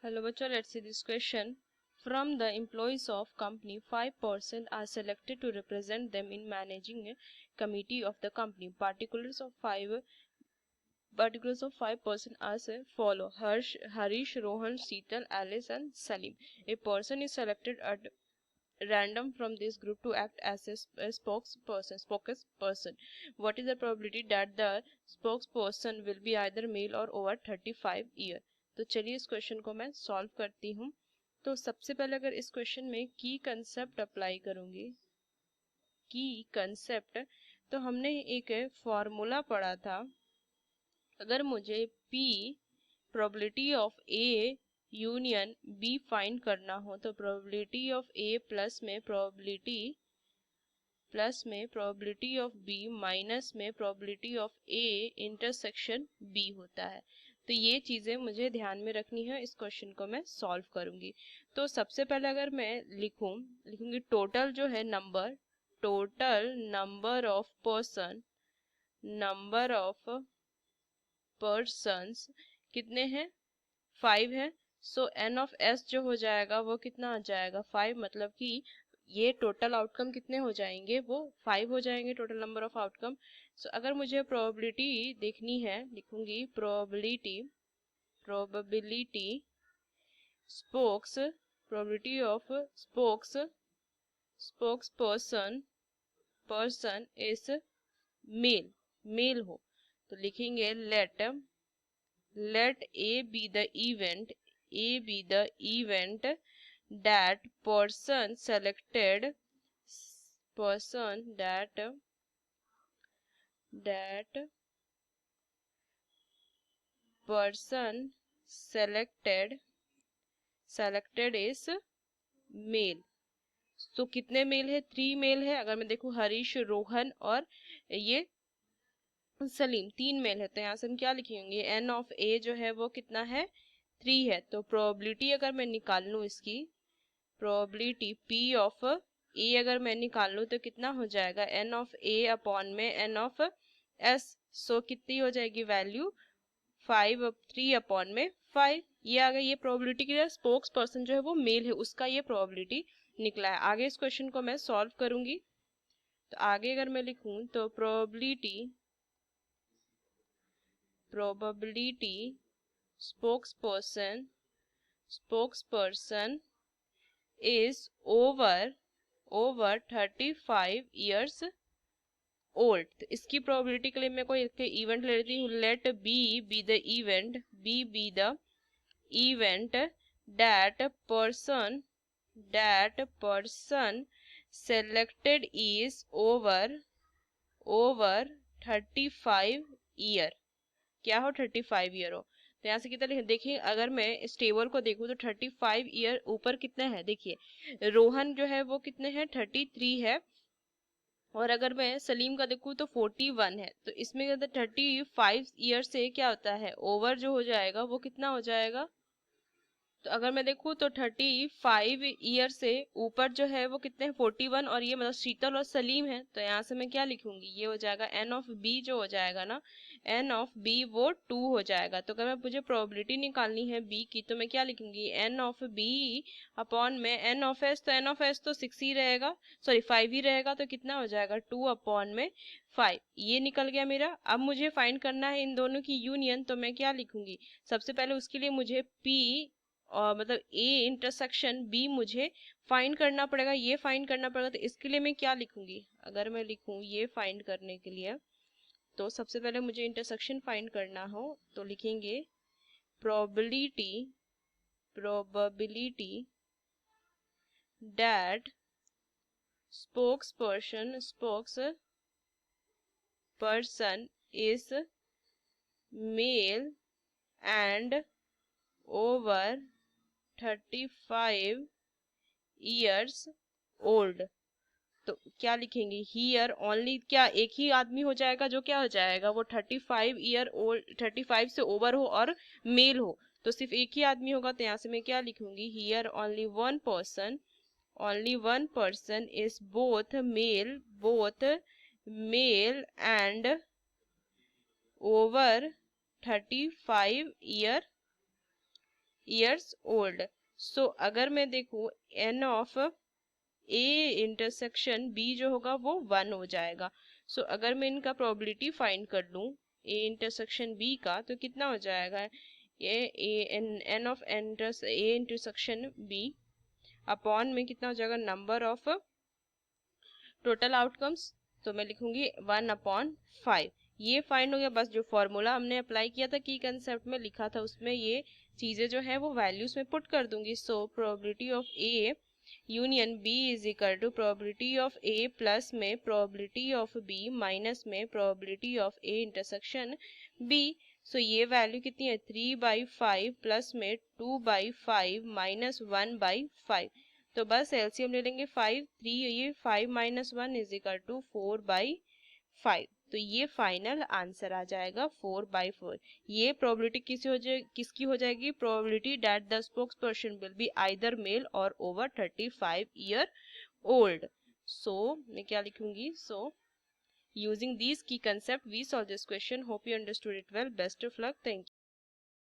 Hello, bachcho. Let's see this question. From the employees of company, 5% are selected to represent them in managing a committee of the company. Particulars of 5% are as follow: Harish, Rohan, Seetal, Alice, and Salim. A person is selected at random from this group to act as a spokesperson. What is the probability that the spokesperson will be either male or over 35 year? तो चलिए इस question को मैं solve करती हूँ। तो सबसे पहले अगर इस क्वेश्चन में की कंसेप्ट अप्लाई करूंगी, की कंसेप्ट, तो हमने एक फॉर्मूला पढ़ा था। अगर मुझे P probability of A union B find करना हो तो प्रोबेबिलिटी ऑफ ए प्लस में प्रोबेबिलिटी ऑफ बी माइनस में probability of A intersection B होता है। तो ये चीज़ें मुझे ध्यान में रखनी है। इस क्वेश्चन को मैं सॉल्व करूंगी। तो सबसे पहले अगर मैं लिखूंगी टोटल जो है टोटल नंबर ऑफ पर्सन्स कितने हैं? 5 है। सो एन ऑफ एस जो हो जाएगा वो कितना आ जाएगा? 5। मतलब कि ये टोटल आउटकम कितने हो जाएंगे? वो 5 हो जाएंगे total number of outcome. So अगर मुझे प्रोबेबिलिटी देखनी है, लिखूंगी probability probability of person is male हो तो लिखेंगे लेट A be the event that person selected is male. तो कितने मेल है? 3 मेल है। अगर मैं देखूं हरीश, रोहन और ये सलीम 3 मेल है। तो यहाँ से हम क्या लिखेंगे? एन ऑफ ए जो है वो कितना है? 3 है। तो प्रोबेबिलिटी अगर मैं निकाल लूँ, इसकी प्रोबेबिलिटी पी ऑफ ए अगर मैं निकाल लूँ तो कितना हो जाएगा? एन ऑफ ए अपॉन में एन ऑफ एस। सो कितनी हो जाएगी वैल्यू? 3 अपॉन में 5। ये आ गई। ये प्रोबेबिलिटी के लिए स्पोक्स पर्सन जो है वो मेल है, उसका ये प्रोबेबिलिटी निकला है। आगे इस क्वेश्चन को मैं सॉल्व करूंगी। तो आगे अगर मैं लिखूं तो probability spokesperson is over 35 years old। तो इसकी प्रोबेबिलिटी के लिए मैं कोई इवेंट ले लेती हूँ। Let B be the event that person selected is over 35 year. क्या हो? 35 ईयर हो। तो यहाँ से कितना लिखे? देखिए अगर मैं इस टेबल को देखूं तो 35 ईयर ऊपर कितने हैं? देखिए रोहन जो है वो कितने हैं? 33 है। और अगर मैं सलीम का देखूं तो 41 है। तो इसमें 35 ईयर से क्या होता है? ओवर जो हो जाएगा वो कितना हो जाएगा? तो अगर मैं देखूँ तो 35 ईयर से ऊपर जो है वो कितने हैं? 41। और ये मतलब शीतल और सलीम है। तो यहाँ से मैं क्या लिखूंगी? ये हो जाएगा एन ऑफ बी जो हो जाएगा ना, एन ऑफ बी वो 2 हो जाएगा। तो अगर मैं मुझे प्रोबेबिलिटी निकालनी है बी की तो मैं क्या लिखूंगी? एन ऑफ बी अपॉन में एन ऑफ एस। तो एन ऑफ एस तो 6 ही रहेगा, सॉरी 5 ही रहेगा। तो कितना हो जाएगा? 2 अपॉन में 5। ये निकल गया मेरा। अब मुझे फाइंड करना है इन दोनों की यूनियन। तो मैं क्या लिखूंगी? सबसे पहले उसके लिए मुझे पी और मतलब ए इंटरसेक्शन बी मुझे फाइंड करना पड़ेगा, ये फाइंड करना पड़ेगा। तो इसके लिए मैं क्या लिखूंगी? अगर मैं लिखूं ये फाइंड करने के लिए, तो सबसे पहले मुझे इंटरसेक्शन फाइंड करना हो तो लिखेंगे probability that spokesperson is male and over 35 years old। तो क्या लिखेंगे? हियर ओनली, क्या एक ही आदमी हो जाएगा जो क्या हो जाएगा? वो 35 ईयर ओल्ड, 35 से ओवर हो और मेल हो। तो सिर्फ एक ही आदमी होगा। तो यहाँ से मैं क्या लिखूंगी? Here only one person is both male and over 35 year years old. So अगर मैं देखूँ n of A intersection B जो होगा वो 1 हो जाएगा। सो अगर मैं इनका प्रोबेबिलिटी फाइंड कर लूँ ए इंटरसेक्शन बी का, तो कितना हो जाएगा, ये N of A intersection B upon में कितना हो जाएगा, नंबर ऑफ टोटल आउटकम्स, तो मैं लिखूंगी 1/5। ये फाइंड हो गया। बस जो फॉर्मूला हमने अप्लाई किया था की कंसेप्ट में लिखा था उसमें ये चीजें जो है वो वैल्यूज में पुट कर दूंगी। So probability of A union B is equal to probability of A plus में प्रोबेबिलिटी ऑफ बी माइनस में probability of A intersection B. So ये वैल्यू कितनी है, 3/5 प्लस में 2/5 माइनस 1/5। तो बस एलसीएम ले लेंगे 5 3, ये 5 माइनस 1 इज इक्वल टू 4/5। तो ये फाइनल आंसर आ जाएगा 4/4। ये प्रोबेबिलिटी किसकी हो जाएगी, probability that the spokes person will be either male और ओवर 35 ईयर ओल्ड। सो मैं क्या लिखूंगी, so using these key concept we solve this question. Hope you understood it well. Best of luck. Thank you.